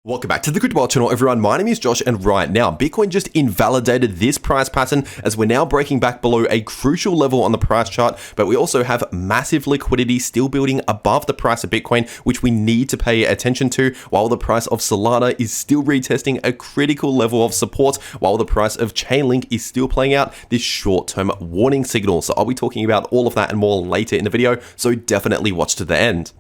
Welcome back to the cryptowrld channel, everyone. My name is Josh, and right now, Bitcoin just invalidated this price pattern as we're now breaking back below a crucial level on the price chart, but we also have massive liquidity still building above the price of Bitcoin, which we need to pay attention to, while the price of Solana is still retesting a critical level of support, while the price of Chainlink is still playing out this short-term warning signal. So I'll be talking about all of that and more later in the video, so definitely watch to the end.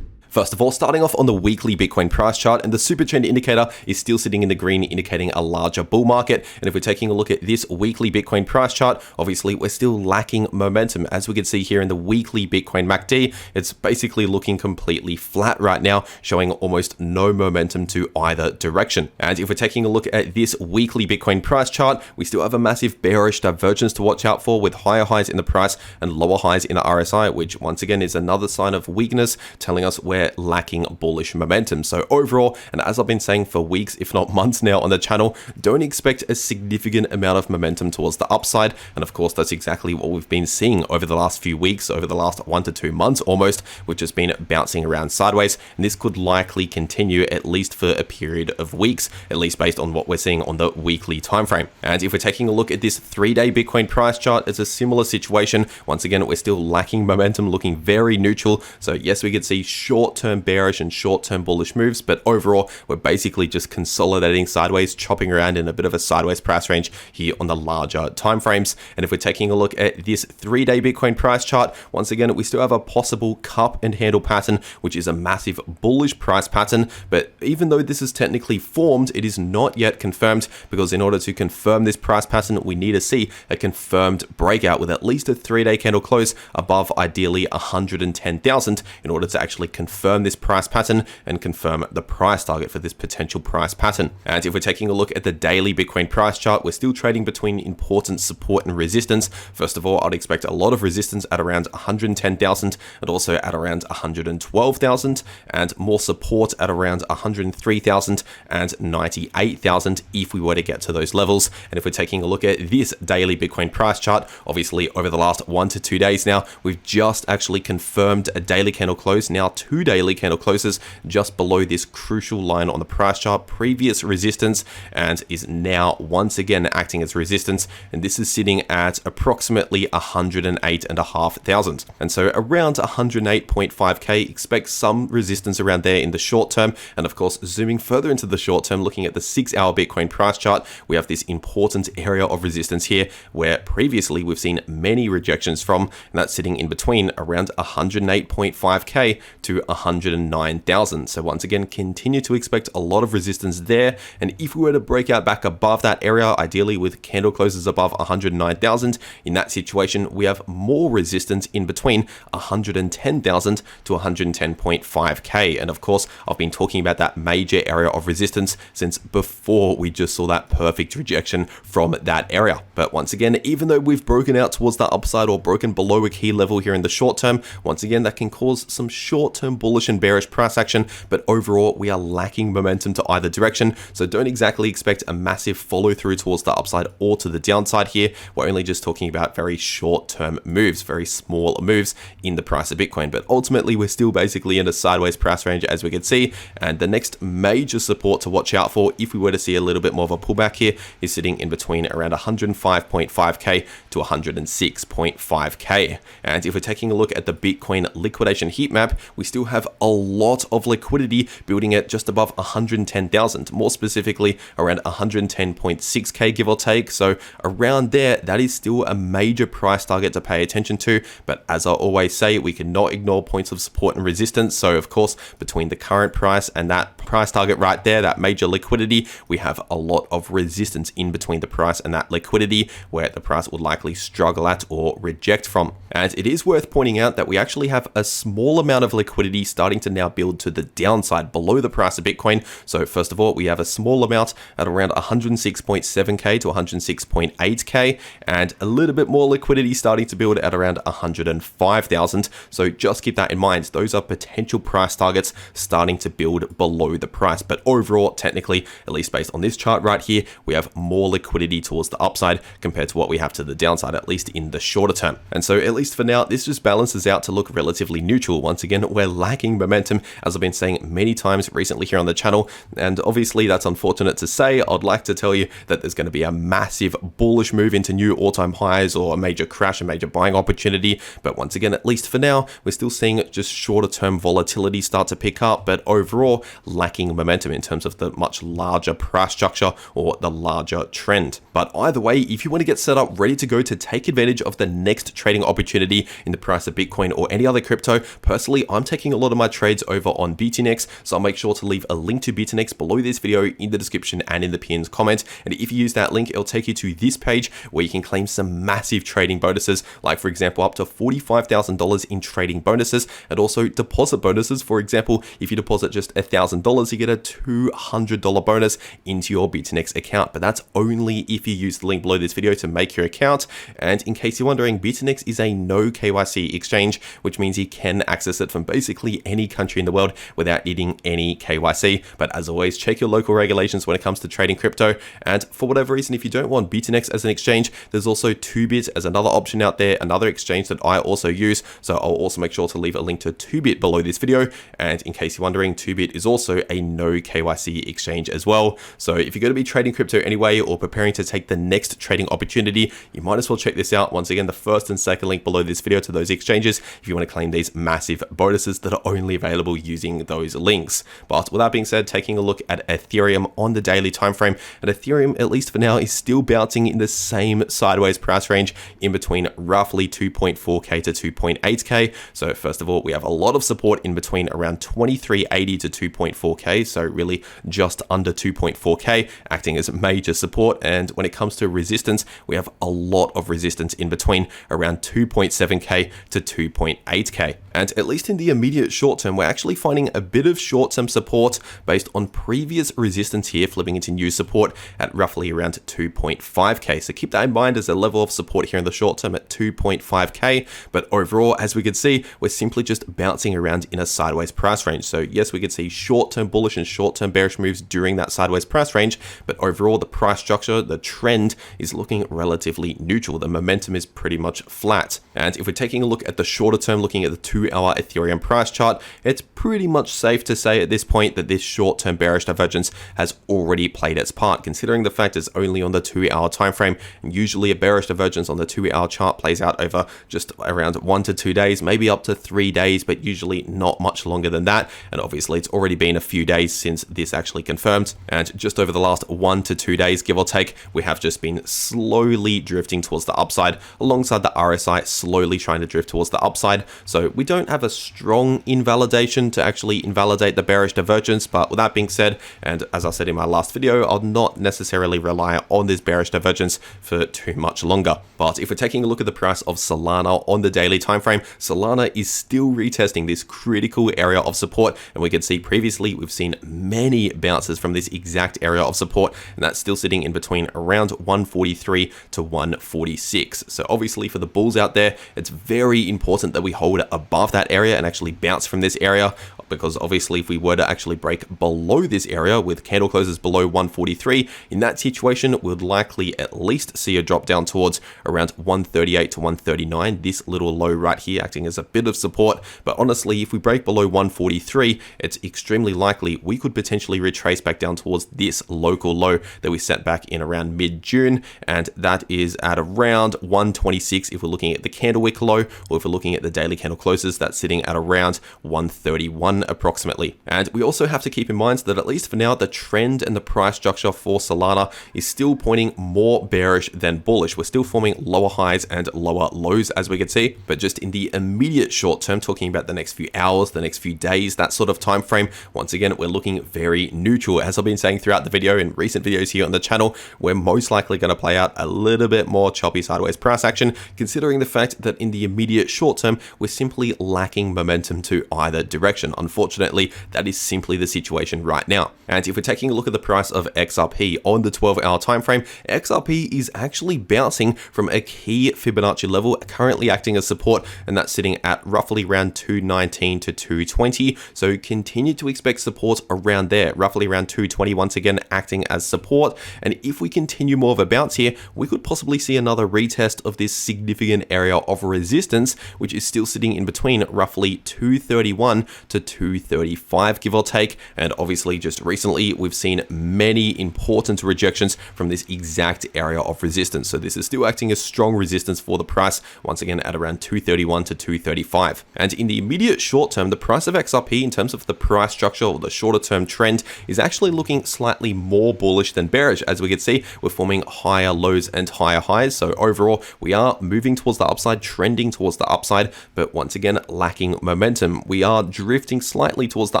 First of all, starting off on the weekly Bitcoin price chart, and the super trend indicator is still sitting in the green, indicating a larger bull market. And if we're taking a look at this weekly Bitcoin price chart, obviously we're still lacking momentum. As we can see here in the weekly Bitcoin MACD, it's basically looking completely flat right now, showing almost no momentum to either direction. And if we're taking a look at this weekly Bitcoin price chart, we still have a massive bearish divergence to watch out for, with higher highs in the price and lower highs in the RSI, which once again is another sign of weakness, telling us we're lacking bullish momentum. So overall, and as I've been saying for weeks, if not months now on the channel, don't expect a significant amount of momentum towards the upside. And of course, that's exactly what we've been seeing over the last few weeks, over the last 1 to 2 months almost, which has been bouncing around sideways. And this could likely continue at least for a period of weeks, at least based on what we're seeing on the weekly time frame. And if we're taking a look at this 3-day Bitcoin price chart, it's a similar situation. Once again, we're still lacking momentum, looking very neutral. So yes, we could see short-term bearish and short-term bullish moves, but overall we're basically just consolidating sideways, chopping around in a bit of a sideways price range here on the larger time frames. And if we're taking a look at this 3-day Bitcoin price chart, once again we still have a possible cup and handle pattern, which is a massive bullish price pattern. But even though this is technically formed, it is not yet confirmed, because in order to confirm this price pattern, we need to see a confirmed breakout with at least a 3-day candle close above ideally 110,000 in order to actually confirm this price pattern and confirm the price target for this potential price pattern. And if we're taking a look at the daily Bitcoin price chart, we're still trading between important support and resistance. First of all, I'd expect a lot of resistance at around 110,000 and also at around 112,000, and more support at around 103,000 and 98,000 if we were to get to those levels. And if we're taking a look at this daily Bitcoin price chart, obviously over the last 1 to 2 days now, we've just actually confirmed a daily candle close, now 2 daily candle closes just below this crucial line on the price chart, previous resistance, and is now once again acting as resistance. And this is sitting at approximately 108,500. And so around 108.5k, expect some resistance around there in the short term. And of course, zooming further into the short term, looking at the 6-hour Bitcoin price chart, we have this important area of resistance here where previously we've seen many rejections from, and that's sitting in between around 108.5k to 109,000. So once again, continue to expect a lot of resistance there. And if we were to break out back above that area, ideally with candle closes above 109,000, in that situation, we have more resistance in between 110,000 to 110.5k. And of course, I've been talking about that major area of resistance since before we just saw that perfect rejection from that area. But once again, even though we've broken out towards the upside or broken below a key level here in the short term, once again, that can cause some short-term bullish and bearish price action, but overall we are lacking momentum to either direction. So don't exactly expect a massive follow through towards the upside or to the downside here. We're only just talking about very short-term moves, very small moves in the price of Bitcoin, but ultimately we're still basically in a sideways price range, as we can see. And the next major support to watch out for if we were to see a little bit more of a pullback here is sitting in between around 105.5k to 106.5k. And if we're taking a look at the Bitcoin liquidation heat map, we still have a lot of liquidity building at just above 110,000, more specifically around 110.6k, give or take. So around there, that is still a major price target to pay attention to. But as I always say, we cannot ignore points of support and resistance. So of course, between the current price and that price target right there, that major liquidity, we have a lot of resistance in between the price and that liquidity, where the price would likely struggle at or reject from. And it is worth pointing out that we actually have a small amount of liquidity starting to now build to the downside below the price of Bitcoin. So first of all, we have a small amount at around 106.7k to 106.8k, and a little bit more liquidity starting to build at around 105,000. So just keep that in mind. Those are potential price targets starting to build below the price. But overall, technically, at least based on this chart right here, we have more liquidity towards the upside compared to what we have to the downside, at least in the shorter term. And so at least for now, this just balances out to look relatively neutral. Once again, we're lacking lacking momentum, as I've been saying many times recently here on the channel. And obviously that's unfortunate to say. I'd like to tell you that there's going to be a massive bullish move into new all-time highs or a major crash, a major buying opportunity. But once again, at least for now, we're still seeing just shorter term volatility start to pick up, but overall lacking momentum in terms of the much larger price structure or the larger trend. But either way, if you want to get set up ready to go to take advantage of the next trading opportunity in the price of Bitcoin or any other crypto, personally, I'm taking a lot of my trades over on BTNX, so I'll make sure to leave a link to BTNX below this video in the description and in the pinned comment. And if you use that link, it'll take you to this page where you can claim some massive trading bonuses, like for example, up to $45,000 in trading bonuses, and also deposit bonuses. For example, if you deposit just $1,000, you get a $200 bonus into your BTNX account, but that's only if you use the link below this video to make your account. And in case you're wondering, BTNX is a no KYC exchange, which means you can access it from basically any country in the world without needing any KYC. But as always, check your local regulations when it comes to trading crypto. And for whatever reason, if you don't want BTNX as an exchange, there's also 2bit as another option out there, another exchange that I also use. So I'll also make sure to leave a link to 2bit below this video. And in case you're wondering, 2bit is also a no KYC exchange as well. So if you're going to be trading crypto anyway or preparing to take the next trading opportunity, you might as well check this out. Once again, the first and second link below this video to those exchanges if you want to claim these massive bonuses that are only available using those links. But with that being said, taking a look at Ethereum on the daily time frame, and Ethereum, at least for now, is still bouncing in the same sideways price range in between roughly 2.4k to 2.8k. So first of all, we have a lot of support in between around 2380 to 2.4k, so really just under 2.4k, acting as major support. And when it comes to resistance, we have a lot of resistance in between around 2.7k to 2.8k. And at least in the immediate short term, we're actually finding a bit of short-term support based on previous resistance here, flipping into new support at roughly around 2.5k. So keep that in mind as a level of support here in the short term at 2.5k. But overall, as we can see, we're simply just bouncing around in a sideways price range. So yes, we could see short-term bullish and short-term bearish moves during that sideways price range, but overall the price structure, the trend is looking relatively neutral. The momentum is pretty much flat. And if we're taking a look at the shorter term, looking at the 2-hour Ethereum price chart, it's pretty much safe to say at this point that this short-term bearish divergence has already played its part, considering the fact it's only on the 2-hour time frame. And usually a bearish divergence on the 2-hour chart plays out over just around 1 to 2 days, maybe up to 3 days, but usually not much longer than that. And obviously it's already been a few days since this actually confirmed. And just over the last 1 to 2 days, give or take, we have just been slowly drifting towards the upside, alongside the RSI slowly trying to drift towards the upside. So we don't have a strong invalidation to actually invalidate the bearish divergence. But with that being said, and as I said in my last video, I'll not necessarily rely on this bearish divergence for too much longer. But if we're taking a look at the price of Solana on the daily time frame, Solana is still retesting this critical area of support. And we can see previously we've seen many bounces from this exact area of support, and that's still sitting in between around 143 to 146. So obviously for the bulls out there, it's very important that we hold above that area and actually bounce from this area, because obviously if we were to actually break below this area with candle closes below 143, in that situation we'd likely at least see a drop down towards around 138 to 139, this little low right here acting as a bit of support. But honestly, if we break below 143, it's extremely likely we could potentially retrace back down towards this local low that we set back in around mid-June, and that is at around 126 if we're looking at the candle wick low, or if we're looking at the daily candle closes, that's sitting at around 131 approximately. And we also have to keep in mind that at least for now, the trend and the price structure for Solana is still pointing more bearish than bullish. We're still forming lower highs and lower lows, as we can see, but just in the immediate short term, talking about the next few hours, the next few days, that sort of time frame, once again, we're looking very neutral. As I've been saying throughout the video in recent videos here on the channel, we're most likely going to play out a little bit more choppy sideways price action, considering the fact that in the immediate short term, we're simply lacking momentum to either direction. Unfortunately, that is simply the situation right now. And if we're taking a look at the price of XRP on the 12-hour time frame, XRP is actually bouncing from a key Fibonacci level, currently acting as support, and that's sitting at roughly around 219 to 220. So continue to expect support around there, roughly around 220, once again acting as support. And if we continue more of a bounce here, we could possibly see another retest of this significant area of resistance, which is still sitting in between roughly 231 to 235, give or take. And obviously just recently we've seen many important rejections from this exact area of resistance. So this is still acting as strong resistance for the price, once again at around 231 to 235. And in the immediate short term, the price of XRP in terms of the price structure or the shorter term trend is actually looking slightly more bullish than bearish. As we can see, we're forming higher lows and higher highs. So overall, we are moving towards the upside, trending towards the upside, but once again, lacking momentum. We are drifting slightly towards the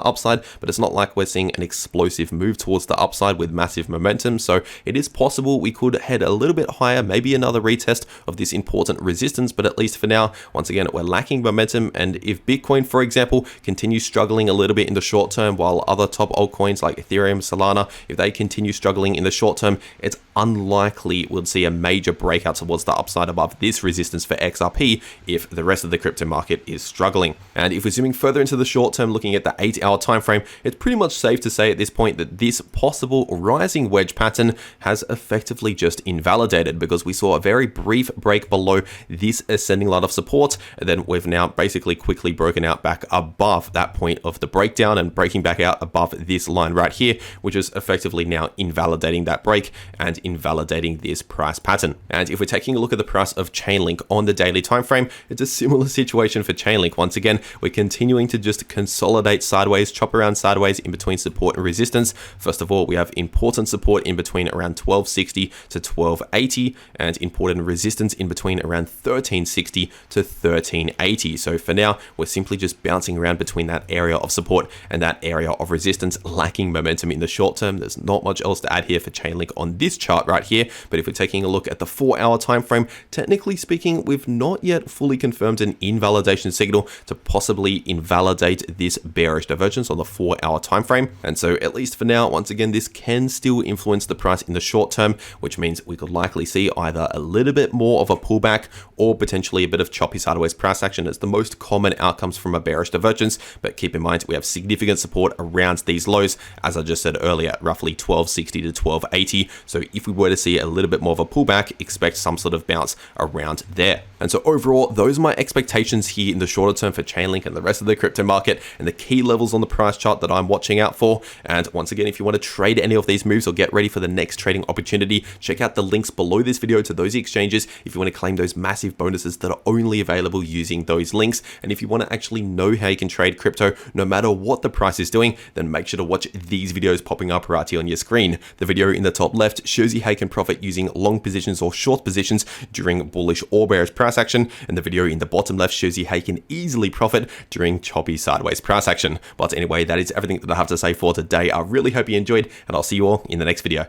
upside, but it's not like we're seeing an explosive move towards the upside with massive momentum. So it is possible we could head a little bit higher, maybe another retest of this important resistance, but at least for now, once again, we're lacking momentum. And if Bitcoin, for example, continues struggling a little bit in the short term, while other top altcoins like Ethereum, Solana, if they continue struggling in the short term, it's unlikely we'll see a major breakout towards the upside above this resistance for XRP if the rest of the crypto market is struggling. And if we're zooming further into the short term, looking at the 8-hour time frame, it's pretty much safe to say at this point that this possible rising wedge pattern has effectively just invalidated, because we saw a very brief break below this ascending line of support, and then we've now basically quickly broken out back above that point of the breakdown and breaking back out above this line right here, which is effectively now invalidating that break and invalidating this price pattern. And if we're taking a look at the price of Chainlink on the daily time frame, it's a similar situation for Chainlink. Once again, we're continuing to just consolidate sideways, chop around sideways in between support and resistance. First of all, we have important support in between around 1260 to 1280 and important resistance in between around 1360 to 1380. So for now, we're simply just bouncing around between that area of support and that area of resistance, lacking momentum in the short term. There's not much else to add here for Chainlink on this chart right here. But if we're taking a look at the 4-hour time frame, technically speaking, we've not yet fully confirmed an invalidation signal to possibly invalidate this bearish divergence on the 4-hour time frame. And so at least for now, once again, this can still influence the price in the short term, which means we could likely see either a little bit more of a pullback or potentially a bit of choppy sideways price action as the most common outcomes from a bearish divergence. But keep in mind, we have significant support around these lows, as I just said earlier, roughly 1260 to 1280. So if we were to see a little bit more of a pullback, expect some sort of bounce around there. And so overall, those are my expectations here in the shorter term for Chainlink and the rest of the crypto market, and the key levels on the price chart that I'm watching out for. And once again, if you want to trade any of these moves or get ready for the next trading opportunity, check out the links below this video to those exchanges if you want to claim those massive bonuses that are only available using those links. And if you want to actually know how you can trade crypto no matter what the price is doing, then make sure to watch these videos popping up right here on your screen. The video in the top left shows you how you can profit using long positions or short positions during bullish or bearish price action, and the video in the bottom left shows you how you can easily profit during choppy sideways price action. But anyway, that is everything that I have to say for today. I really hope you enjoyed, and I'll see you all in the next video.